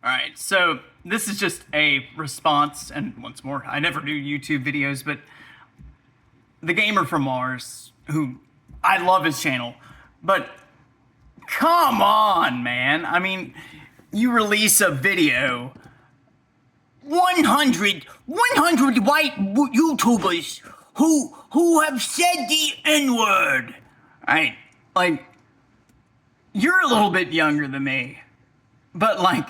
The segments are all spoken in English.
All right, so this is just a response, and once more, I never do YouTube videos, but the Gamer from Mars, who I love his channel, but come on, man. I mean, you release a video, 100 white YouTubers who have said the N-word. Right? Like, you're a little bit younger than me, but like,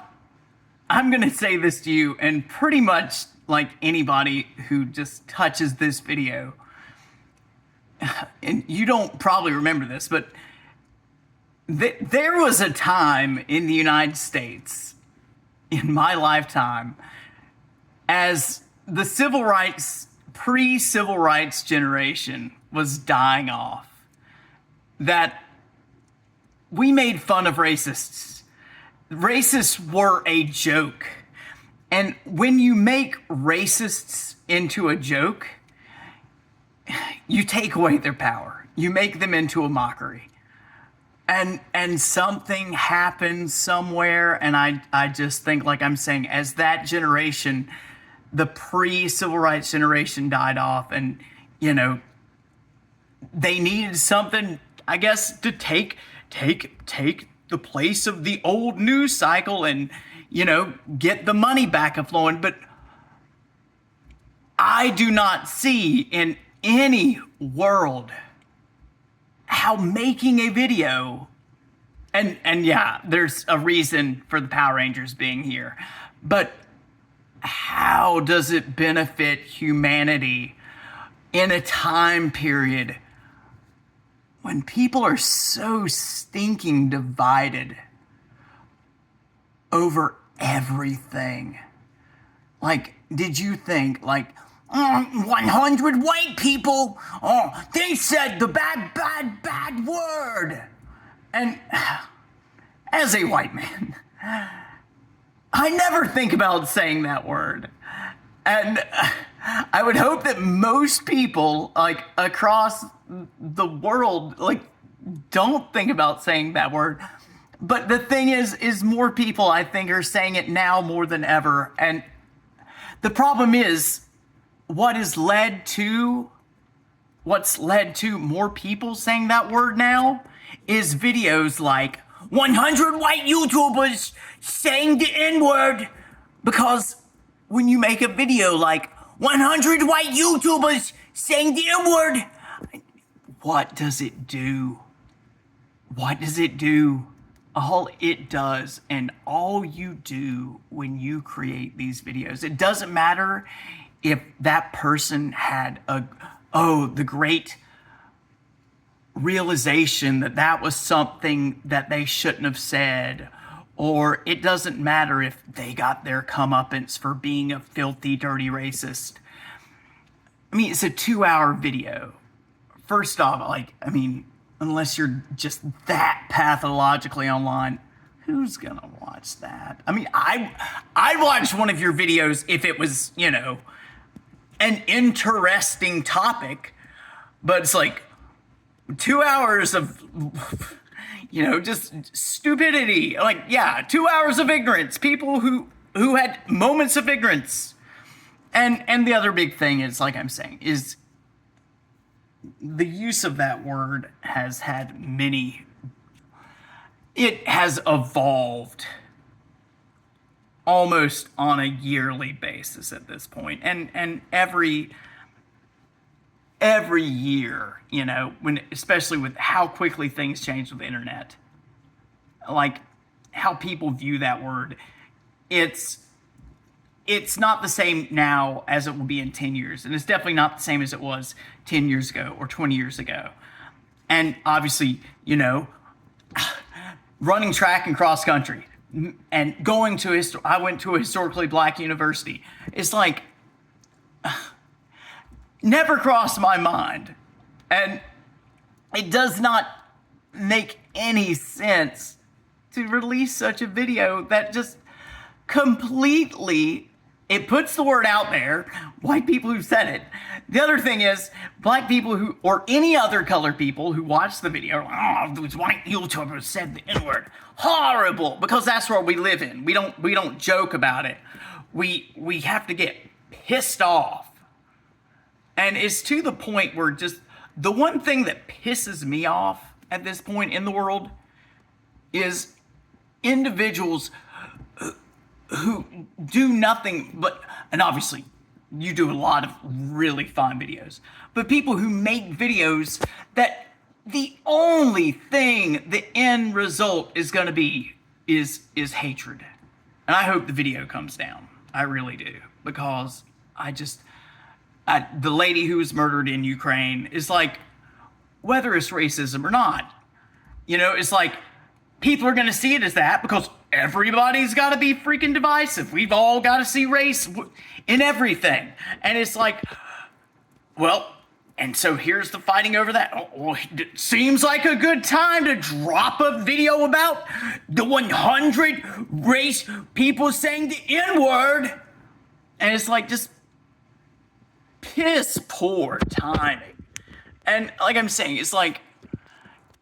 I'm gonna say this to you, and pretty much like anybody who just touches this video, and you don't probably remember this, but there was a time in the United States, in my lifetime, as the pre-civil rights generation was dying off, that we made fun of racists. Racists were a joke. And when you make racists into a joke, you take away their power. You make them into a mockery. And something happened somewhere, and I just think, like I'm saying, as that generation, the pre-civil rights generation died off, and, you know, they needed something, I guess, to take the place of the old news cycle and, you know, get the money back flowing. But I do not see in any world how making a video, and yeah, there's a reason for the Power Rangers being here, but how does it benefit humanity in a time period when people are so stinking divided over everything? Like, did you think, like, 100 white people, they said the bad word? And as a white man, I never think about saying that word. And I would hope that most people, like, across the world, like, don't think about saying that word. But the thing is more people, I think, are saying it now more than ever. And the problem is, what's led to more people saying that word now is videos like 100 white YouTubers saying the N-word. Because when you make a video like 100 white YouTubers saying the N-word, what does it do? What does it do? All it does, and all you do when you create these videos, it doesn't matter if that person had the great realization that that was something that they shouldn't have said, or it doesn't matter if they got their comeuppance for being a filthy, dirty racist. I mean, it's a 2-hour video. First off, like, I mean, unless you're just that pathologically online, who's gonna watch that? I mean, I'd watch one of your videos if it was, you know, an interesting topic, but it's like 2 hours of, you know, just stupidity. Like, yeah, 2 hours of ignorance. People who had moments of ignorance. And the other big thing is, like I'm saying, is the use of that word has had it has evolved almost on a yearly basis at this point. And every year, you know, especially with how quickly things change with the internet, like how people view that word, it's not the same now as it will be in 10 years. And it's definitely not the same as it was 10 years ago or 20 years ago. And obviously, you know, running track and cross country and going to I went to a historically black university. It's like, never crossed my mind. And it does not make any sense to release such a video that just completely, it puts the word out there, white people who said it. The other thing is, black people who, or any other colored people who watch the video, those white YouTubers said the N-word. horrible, because that's where we live in. We don't joke about it. We have to get pissed off. And it's to the point where just the one thing that pisses me off at this point in the world is individuals who do nothing but, and obviously you do a lot of really fun videos, but people who make videos that the only thing, the end result is going to be is hatred. And I hope the video comes down. I really do, because the lady who was murdered in Ukraine is like, whether it's racism or not, it's like people are going to see it as that because everybody's got to be freaking divisive. We've all got to see race in everything. And it's like, well, and so here's the fighting over that. Oh, it seems like a good time to drop a video about the 100 race people saying the N-word. And it's like just piss poor timing. And like I'm saying, it's like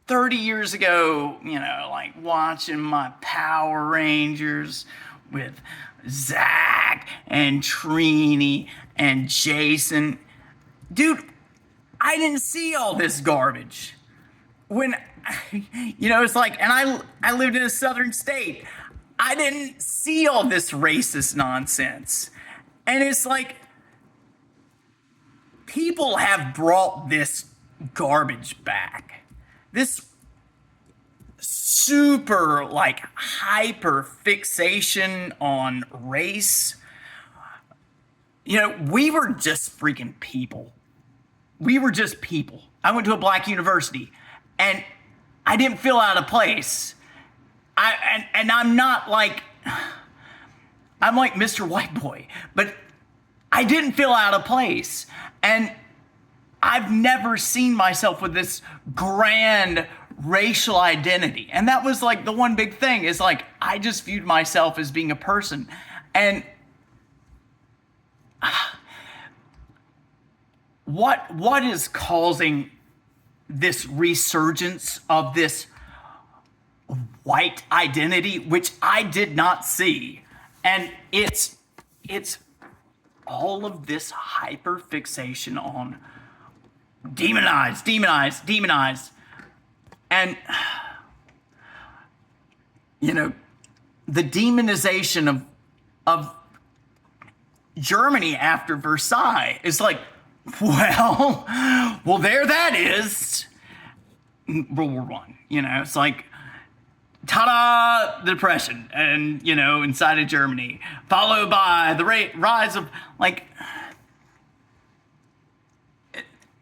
30 years ago, like watching my Power Rangers with Zach and Trini and Jason. Dude, I didn't see all this garbage. When, it's like, and I lived in a southern state. I didn't see all this racist nonsense. And it's like, people have brought this garbage back. This super, like, hyper fixation on race. We were just freaking people. We were just people. I went to a black university, and I didn't feel out of place. I'm not like, I'm like Mr. White Boy, but I didn't feel out of place. And I've never seen myself with this grand racial identity. And that was like the one big thing is like, I just viewed myself as being a person. And what is causing this resurgence of this white identity, which I did not see? And it's all of this hyper fixation on demonize. And, the demonization of Germany after Versailles is like, well, there that is. World War I, it's like, ta-da, the Depression, and, inside of Germany, followed by the rise of, like,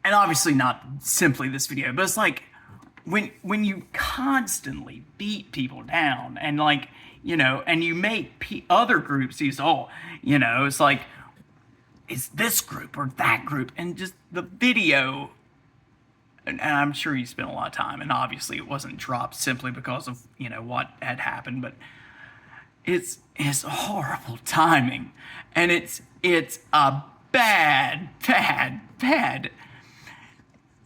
and obviously not simply this video, but it's like, when you constantly beat people down, and like, and you make other groups use, it's like, it's this group or that group, and just the video, and I'm sure you spent a lot of time, and obviously it wasn't dropped simply because of, what had happened, but it's horrible timing, and it's a bad,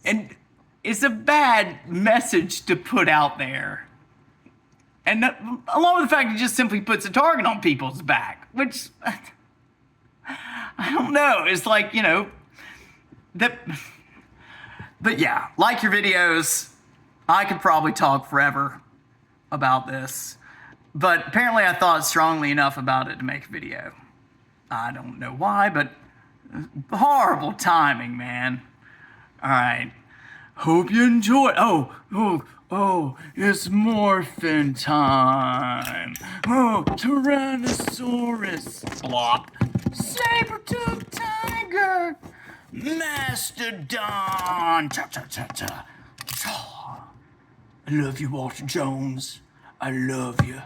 and it's a bad message to put out there. And along with the fact it just simply puts a target on people's back, which, I don't know, it's like, that, but yeah, like your videos. I could probably talk forever about this, but apparently I thought strongly enough about it to make a video. I don't know why, but horrible timing, man. All right. Hope you enjoy. Oh, it's morphin' time. Oh, Tyrannosaurus. Blop. Saber-tooth tiger. Mastodon. Cha-cha-cha-cha. I love you, Walter Jones. I love you.